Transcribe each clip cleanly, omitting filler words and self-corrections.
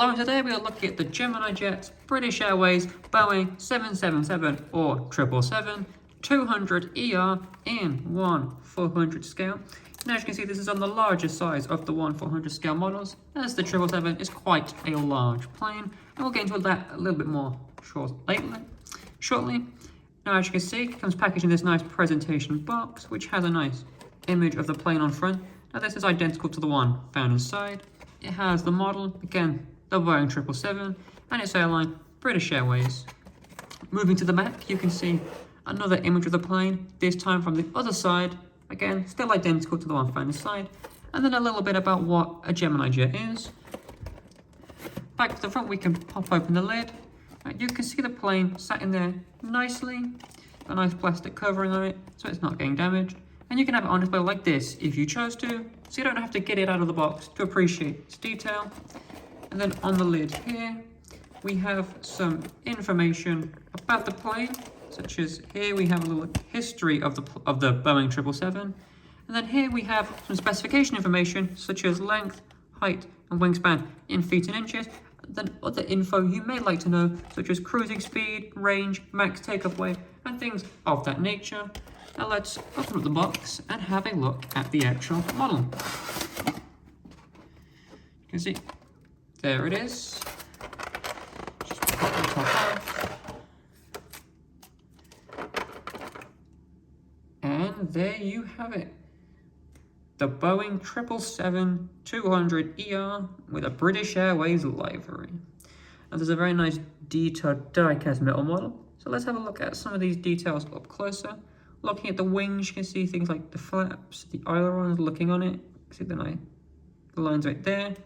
Lauren, today we are looking at the Gemini jets, British Airways Boeing 777 or 777-200ER in 1/400 scale. And as you can see, this is on the larger size of the 1/400 scale models, as the 777 is quite a large plane, and we'll get into that a little bit more shortly. Now, as you can see, it comes packaged in this nice presentation box, which has a nice image of the plane on front. Now, this is identical to the one found inside. It has the model, again, the Boeing 777, and its airline, British Airways. Moving to the back, you can see another image of the plane, this time from the other side. Again, still identical to the one found inside. And then a little bit about what a Gemini jet is. Back to the front, we can pop open the lid. You can see the plane sat in there nicely. Got a nice plastic covering on it, so it's not getting damaged. And you can have it on display like this if you chose to, so you don't have to get it out of the box to appreciate its detail. And then on the lid here, we have some information about the plane, such as here we have a little history of the Boeing 777. And then here we have some specification information, such as length, height, and wingspan in feet and inches. And then other info you may like to know, such as cruising speed, range, max takeoff weight, and things of that nature. Now let's open up the box and have a look at the actual model. You can see, there it is. Just pop the top off. And there you have it. The Boeing 777-200ER with a British Airways livery. And there's a very nice detailed die-cast metal model. So let's have a look at some of these details up closer. Looking at the wings, you can see things like the flaps, the ailerons looking on it. See the lines right there.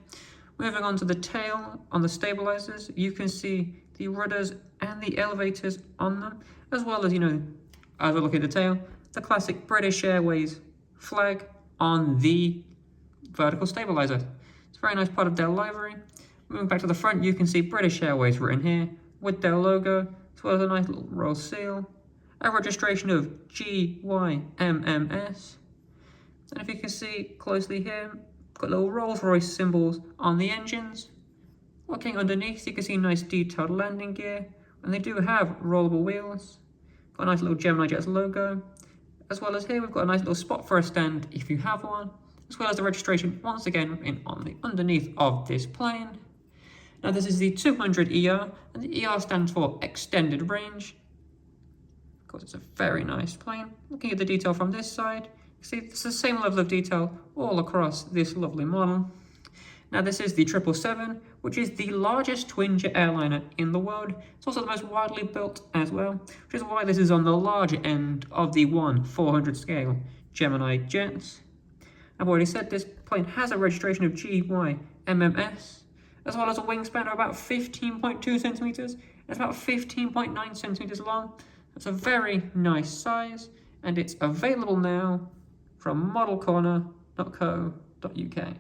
Moving on to the tail, on the stabilizers, you can see the rudders and the elevators on them, as well as, as we're looking at the tail, the classic British Airways flag on the vertical stabilizer. It's a very nice part of their livery. Moving back to the front, you can see British Airways written here with their logo, as well as a nice little roll seal, a registration of GYMMS. And if you can see closely here, got little Rolls-Royce symbols on the engines. Looking underneath, you can see nice detailed landing gear, and they do have rollable wheels. Got a nice little Gemini Jets logo, as well as here we've got a nice little spot for a stand if you have one, as well as the registration once again on the underneath of this plane. Now this is the 200ER, and the ER stands for extended range. Of course, it's a very nice plane. Looking at the detail from this side, see, it's the same level of detail all across this lovely model. Now, this is the 777, which is the largest twin-jet airliner in the world. It's also the most widely built as well, which is why this is on the larger end of the 1/400 scale Gemini jets. I've already said this plane has a registration of GYMMS, as well as a wingspan of about 15.2 centimeters. It's about 15.9 centimeters long. That's a very nice size, and it's available now from modelcorner.co.uk.